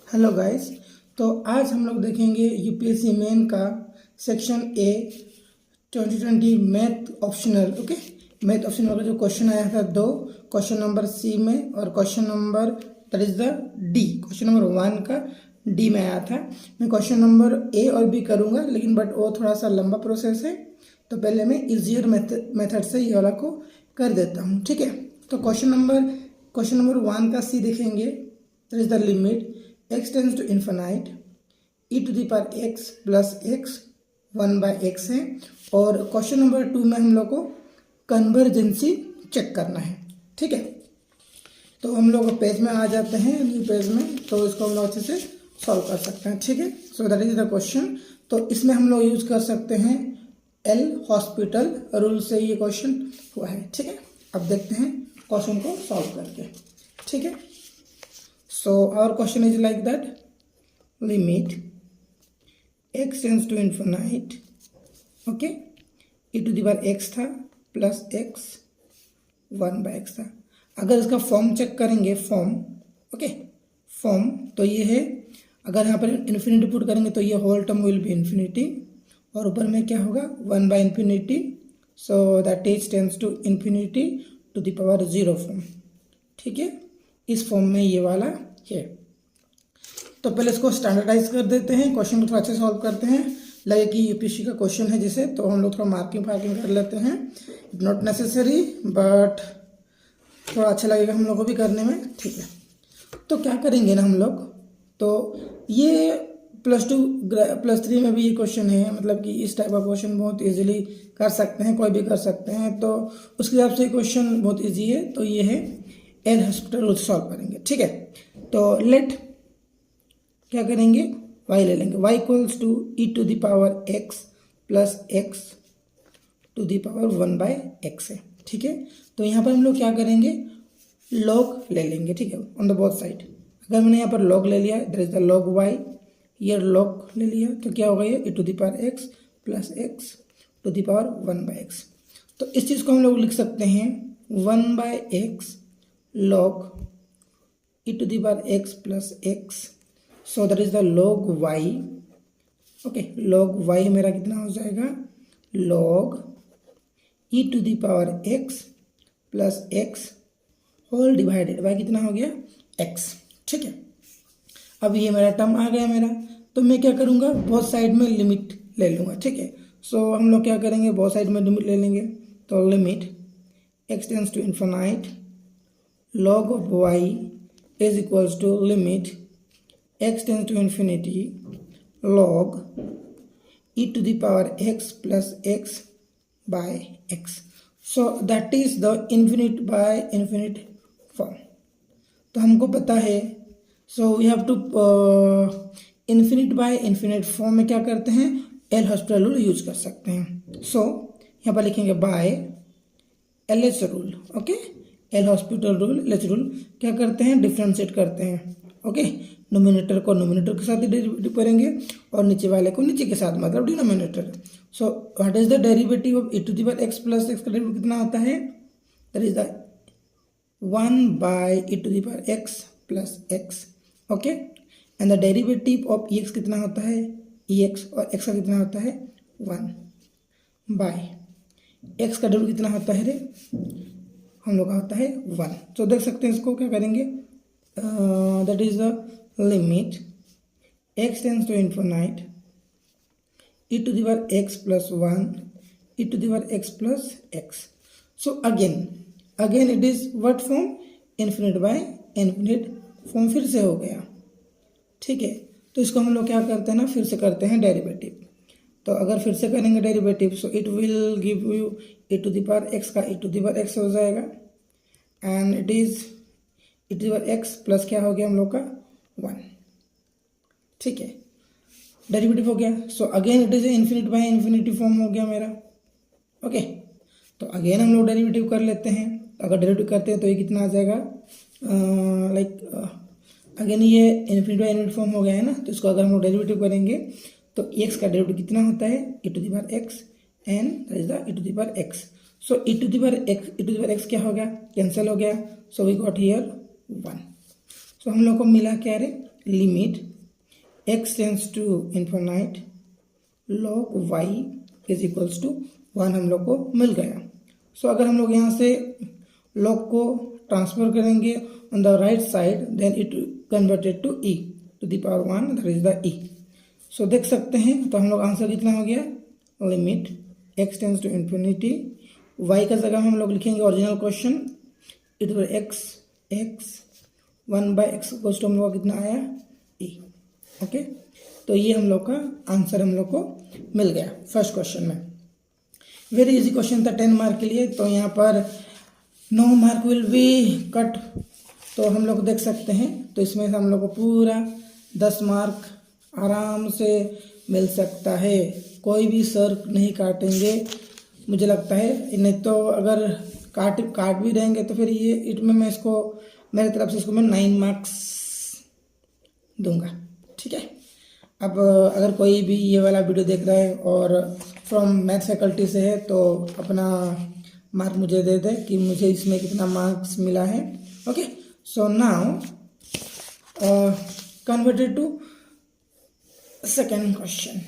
Hello guys. तो आज हम लोग देखेंगे यूपीएससी मेन का section A 2020 math optional. Okay, math optional का जो क्वेश्चन आया था दो, क्वेश्चन नंबर सी में और question number that is the D, question number 1 का डी में आया था। मैं क्वेश्चन नंबर ए और बी करूँगा, लेकिन बट वो थोड़ा सा लंबा प्रोसेस है, तो पहले मैं इजियर मेथड से ये वाला को कर देता हूँ। ठीक है, तो क्वेश्चन नंबर 1 का सी देखेंगे। That is the limit x tends to infinite e to the power x plus x 1/x है। और क्वेश्चन नंबर 2 में हम लोग को कन्वर्जेंसी चेक करना है। ठीक है, तो हम लोग पेज में आ जाते हैं, न्यू पेज में, तो इसको हम लोग अच्छे से सॉल्व कर सकते हैं। ठीक है, सो दैट इज द क्वेश्चन। तो इसमें हम लोग यूज कर सकते हैं एल हॉस्पिटल रूल से ये क्वेश्चन हुआ है। ठीक है, अब देखते हैं क्वेश्चन को सॉल्व करके। ठीक है, so our question is like that, limit x tends to infinite, okay, e to the power x था प्लस x 1/x था। अगर इसका फॉर्म चेक करेंगे, फॉर्म, ओके, फॉर्म तो ये है, अगर यहाँ पर इन्फिनिटी पुट करेंगे तो ये whole term will be infinity, और ऊपर में क्या होगा 1/infinity, so that is tends to infinity to the power 0 form. ठीक है, इस फॉर्म में ये वाला है। तो पहले इसको स्टैंडर्डाइज कर देते हैं, क्वेश्चन को थोड़ा अच्छे सॉल्व करते हैं। लगे कि यूपीएससी का क्वेश्चन है जिसे, तो हम लोग थोड़ा मार्किंग कर लेते हैं। नॉट नेसेसरी, बट थोड़ा अच्छा लगेगा हम लोग को भी करने में। ठीक है, तो क्या करेंगे ना हम लोग, तो ये +2 +3 में भी ये क्वेश्चन है, मतलब कि इस टाइप का क्वेश्चन बहुत इजीली कर सकते हैं, कोई भी कर सकते हैं, तो उसके हिसाब से क्वेश्चन बहुत इजी है। तो ये है एल हॉस्पिटल रूल सॉल्व करेंगे। ठीक है, तो लेट क्या करेंगे, y ले लेंगे, y equals to e to the power x plus x to the power 1/x है। ठीक है, तो यहाँ पर हम लोग क्या करेंगे, log ले लेंगे। ठीक है, ऑन द बोथ साइड। अगर मैंने यहाँ पर log ले लिया, there is the log y, ये log ले लिया, तो क्या होगा ये e to the power x plus x to the power 1/x। तो इस चीज़ को हम लोग लिख सकते हैं 1/x log e to the power x plus x, so that is the log y। Okay, log y मेरा कितना हो जाएगा, log e to the power x plus x whole divided by कितना हो गया x। ठीक है, अब ये मेरा टर्म आ गया मेरा, तो मैं क्या करूँगा, बहुत साइड में लिमिट ले लूँगा। ठीक है, सो हम लोग क्या करेंगे, बहुत साइड में लिमिट ले लेंगे, तो limit x tends to infinite log of y is equals to limit x tends to infinity log e to the power x plus x by x, so that is the infinite by infinite form। तो हमको पता है, so we have to infinite by infinite form में क्या करते हैं, L hospital rule use कर सकते हैं। so यहाँ पर लिखेंगे by LH rule. Okay, L'Hospital rule, L H rule क्या करते हैं, डिफ्रेंशिएट करते हैं। ओके, नोमिनेटर को नोमिनेटर के साथ डेरिवेटिव करेंगे और नीचे वाले को नीचे के साथ, मतलब denominator. So what is the derivative of e to the power x plus x का डेरिवेटिव कितना होता है, that is the 1/e to the power x plus x। Okay, and the derivative of ex कितना होता है, ex, और x का कितना होता है 1/x का डेरिवेटिव कितना होता है रे, हम लोग का होता है 1। तो देख सकते हैं इसको क्या करेंगे, that is the limit x tends to infinite e to the power x plus 1 e to the power x plus x। So again it is what form, infinite by infinite form फिर से हो गया। ठीक है, तो इसको हम लोग क्या करते हैं ना, फिर से करते हैं डेरिवेटिव। तो अगर फिर से करेंगे derivative, so it will give you e to the power x का e to the power x हो जाएगा, and it is e to the power x plus क्या हो गया हम लोग का 1। ठीक है, डेरिवेटिव हो गया, सो again it is infinite by infinity form हो गया मेरा। ओके, तो अगेन हम लोग डेरिवेटिव कर लेते हैं। अगर डेरिवेटिव करते हैं तो ये कितना आ जाएगा, अगेन ये इन्फिनिट बाय इन्फिनिटी फॉर्म हो गया है ना, तो इसको अगर हम लोग डेरिवेटिव करेंगे तो x का डेरिवेटिव कितना होता है, e to the power x and that is the e to the power x। So e to the power x क्या हो गया, कैंसिल हो गया, so we got here 1। So हम लोग को मिला क्या रे, limit x tends to infinite log y is equals to 1 हम लोग को मिल गया। सो अगर हम लोग यहाँ से log को ट्रांसफर करेंगे on the right side, then it converted to e to the power 1, that is the e। So देख सकते हैं, तो हम लोग आंसर कितना हो गया, limit x tends to infinity, y का जगह हम लोग लिखेंगे original question, it will x 1/x equals to हम लोग कितना आया, e। ओके, तो ये हम लोग का आंसर हम लोग को मिल गया फर्स्ट क्वेश्चन में। वेरी इजी क्वेश्चन था 10 मार्क के लिए, तो यहाँ पर 9 मार्क विल बी कट, तो हम लोग देख सकते हैं। तो इसमें से हम लोग को पूरा 10 मार्क आराम से मिल सकता है, कोई भी सर नहीं काटेंगे मुझे लगता है। नहीं तो अगर काट भी रहेंगे तो फिर ये इसमें मैं इसको मेरी तरफ से इसको मैं 9 मार्क्स दूंगा, ठीक है। अब अगर कोई भी ये वाला वीडियो देख रहा है और फ्रॉम मैथ फैकल्टी से है, तो अपना मार्क मुझे दे दे कि मुझे इसमें कितना मार्क्स मिला है। Okay, so now converted to second question.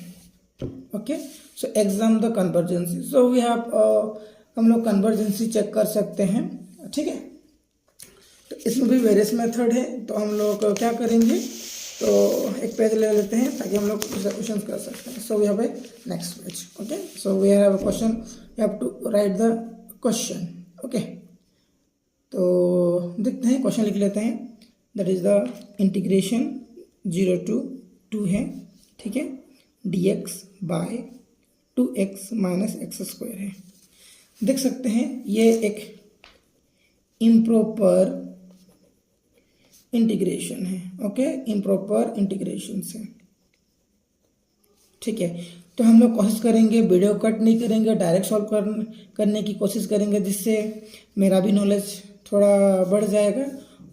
Okay, so exam the convergency. So we have हम लोग कन्वर्जेंसी चेक कर सकते हैं, ठीक है। तो इसमें भी वेरियस मेथड है, तो हम लोग क्या करेंगे, तो एक पेज ले लेते हैं ताकि हम लोग क्वेश्चन कर सकते हैं। So we have a next page. Okay, so we have a question, you have to write the question. Okay, तो देखते हैं, क्वेश्चन लिख लेते हैं। That is the integration 0 to 2 है, ठीक है, dx by 2x minus x square है। देख सकते हैं ये एक इम्प्रॉपर इंटीग्रेशन है। ओके, इम्प्रॉपर इंटीग्रेशन से, ठीक है। तो हम लोग कोशिश करेंगे वीडियो कट नहीं करेंगे, डायरेक्ट सॉल्व करने की कोशिश करेंगे, जिससे मेरा भी नॉलेज थोड़ा बढ़ जाएगा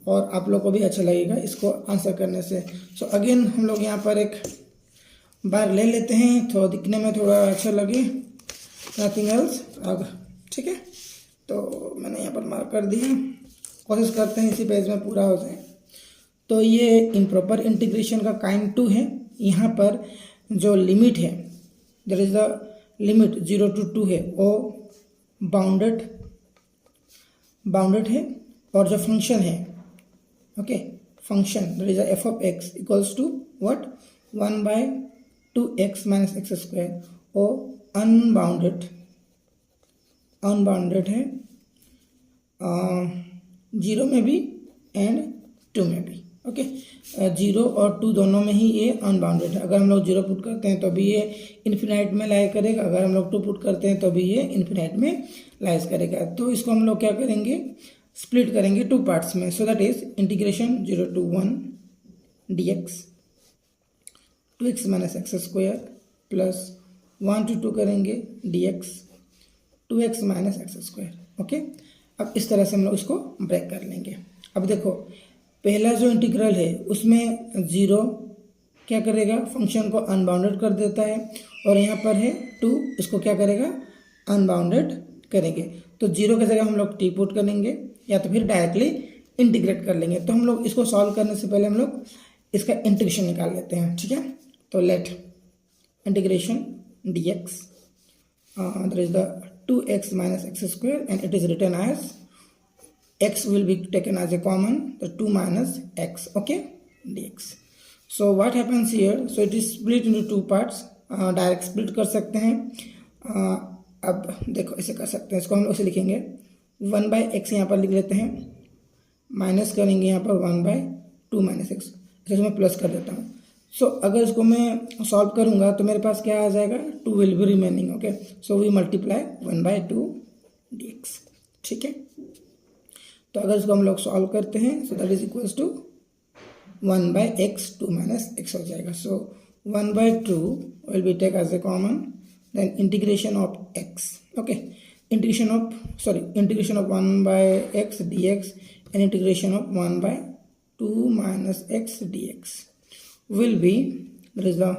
और आप लोग को भी अच्छा लगेगा इसको आंसर करने से। सो अगेन हम लोग यहाँ पर एक बार ले लेते हैं, तो दिखने में थोड़ा अच्छा लगे, नथिंग एल्स। अब ठीक है, तो मैंने यहाँ पर मार्क कर दिया, कोशिश करते हैं इसी पेज में पूरा हो जाए। तो ये इम्प्रॉपर इंटीग्रेशन का काइंड 2 है। यहाँ पर जो लिमिट है, that is the limit 0 to 2 है, वो बाउंडेड है, और जो फंक्शन है, okay, function that is f of x equals to what, 1/2x minus x square, वो अनबाउंडेड है, 0 में भी एंड 2 में भी। ओके, 0 और 2 दोनों में ही ये अनबाउंडेड है। अगर हम लोग 0 पुट करते हैं तो भी ये इन्फिनाइट में लाइज करेगा, अगर हम लोग 2 पुट करते हैं तो भी ये इन्फिनाइट में लाइज करेगा। तो इसको हम लोग क्या करेंगे, स्प्लिट करेंगे 2 पार्ट्स में। सो that is integration 0 to 1 dx 2x minus x square plus 1 to 2 करेंगे dx 2x minus x square. Okay, अब इस तरह से हम लोग इसको ब्रेक कर लेंगे। अब देखो, पहला जो इंटीग्रल है उसमें 0 क्या करेगा, फंक्शन को अनबाउंडेड कर देता है, और यहाँ पर है 2, इसको क्या करेगा, अनबाउंडेड करेंगे। तो 0 की जगह हम लोग t पुट करेंगे, या तो फिर डायरेक्टली इंटीग्रेट कर लेंगे। तो हम लोग इसको सॉल्व करने से पहले हम लोग इसका इंटीग्रेशन निकाल लेते हैं, ठीक है। तो let integration dx that is the 2x minus x square, and it is written as x will be taken as a common, the 2 minus x, okay, dx. So what happens here, so it is split into 2 parts, direct split कर सकते हैं। अब देखो ऐसे कर सकते हैं, इसको हम लोग ऐसे लिखेंगे 1/x यहाँ पर लिख लेते हैं, माइनस करेंगे यहाँ पर 1/2 माइनस एक्स, जैसे मैं प्लस कर देता हूँ। सो अगर इसको मैं सॉल्व करूँगा तो मेरे पास क्या आ जाएगा, 2 will be remaining. Okay, so we multiply 1/2 dx, ठीक है। तो अगर इसको हम लोग सॉल्व करते हैं, so that is equals to 1/x 2 minus x हो जाएगा। So 1/2 will be take as a common, then integration of x, okay, integration of 1/x dx and integration of 1/2 minus x dx will be, that is the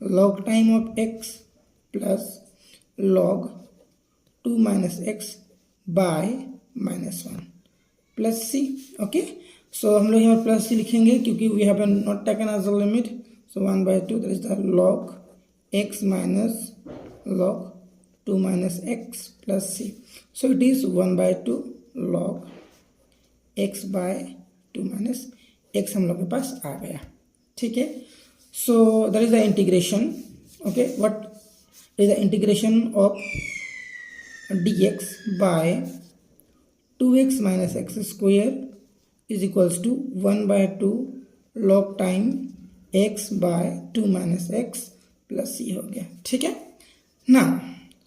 log time of x plus log 2 minus x by minus 1 plus c. Okay, so हम लोग यहाँ plus C लिखेंगे क्योंकि we have not taken as a limit. So 1/2 that is the log x minus log 2 minus x plus c. So it is 1/2 log x by 2 minus x हम लोग के पास आ गया. ठीक है. So that is the integration. Okay, what is the integration of dx by 2x minus x square is equals to 1/2 log time x by 2 minus x plus c हो गया. ठीक है. Now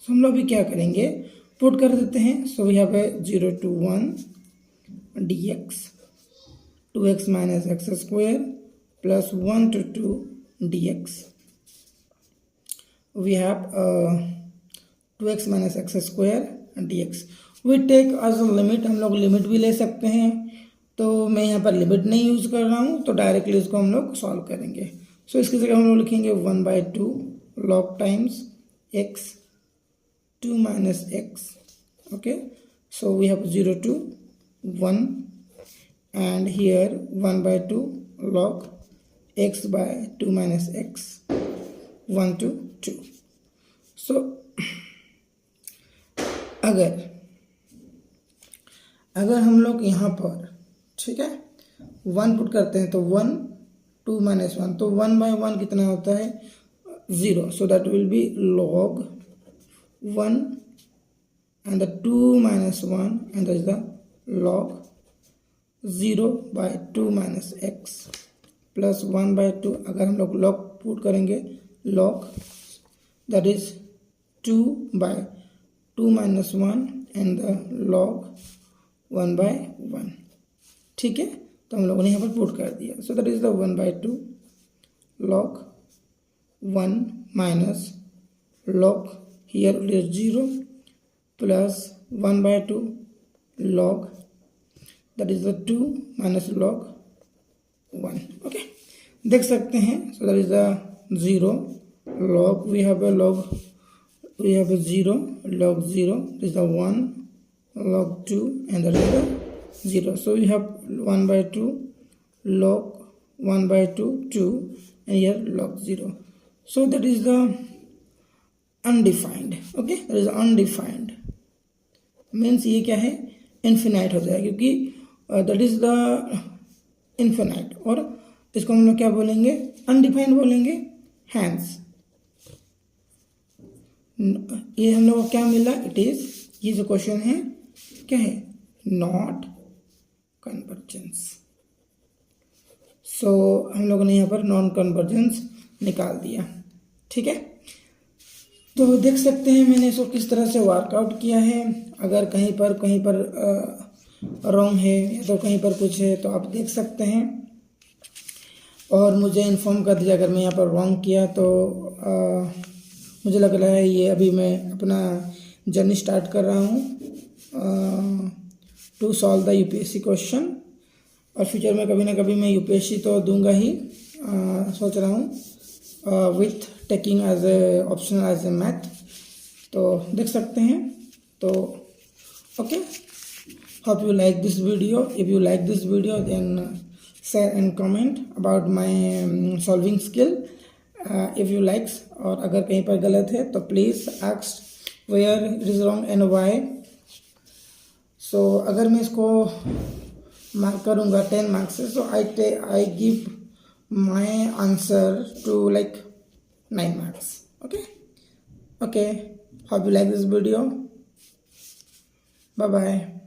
so हम लोग भी क्या करेंगे, पुट कर देते हैं. So we have 0 to 1 dx 2x minus x square plus 1 to 2 dx. We have 2x minus x square dx. We take as a limit. हम लोग लिमिट भी ले सकते हैं, तो मैं यहाँ पर लिमिट नहीं यूज़ कर रहा हूँ, तो डायरेक्टली इसको हम लोग सॉल्व करेंगे. सो इसकी जगह हम लोग लिखेंगे 1/2 log times x 2 minus x. Okay, so we have 0 to 1 and here 1/2 log x by 2 minus x 1 to 2. So अगर हम लोग यहाँ पर, ठीक है, 1 पुट करते हैं तो 1 2 minus 1, तो 1/1 कितना होता है 0. So that will be log 1 and the 2 minus 1 and that is the log 0/2 minus x plus 1/2. अगर हम लोग log पुट करेंगे, log that is 2/2 minus 1 and the log 1/1. ठीक है, तो हम लोगों ने यहाँ पर पुट कर दिया. सो that is the 1/2 log 1 minus log here it is 0 plus 1/2 log that is the 2 minus log 1. Okay, देख सकते हैं. so that is the 0 log, we have a 0 log 0, this is the 1 log 2 and that is the 0. so we have 1/2 log 1/2 2 and here log 0. so that is the undefined. okay, that is undefined means ये क्या है, infinite हो जाएगा, क्योंकि that is the infinite, और इसको हम लोग क्या बोलेंगे, अनडिफाइंड बोलेंगे. हैंस ये हम लोग को क्या मिला, इट इज, ये जो क्वेश्चन है क्या है, नॉट कन्वर्जेंस. सो हम लोगों ने यहाँ पर नॉन कन्वर्जेंस निकाल दिया. ठीक है, तो देख सकते हैं मैंने इसको किस तरह से वर्कआउट किया है. अगर कहीं पर रॉन्ग है या तो कहीं पर कुछ है तो आप देख सकते हैं और मुझे इन्फॉर्म कर दीजिए. अगर मैं यहाँ पर रॉन्ग किया तो मुझे लग रहा है ये अभी मैं अपना जर्नी स्टार्ट कर रहा हूँ to solve the UPSC question, और फ्यूचर में कभी ना कभी मैं यूपीएससी तो दूंगा ही, सोच रहा हूँ with taking as a optional as a math. तो देख सकते हैं. तो okay, hope you like this video. If you like this video then share and comment about my solving skill if you likes. और अगर कहीं पर गलत है तो please ask where it is wrong and why. So अगर मैं इसको मार्क करूँगा 10 मार्क्स से, so I give my answer to like 9 marks. Okay, hope you like this video. Bye bye.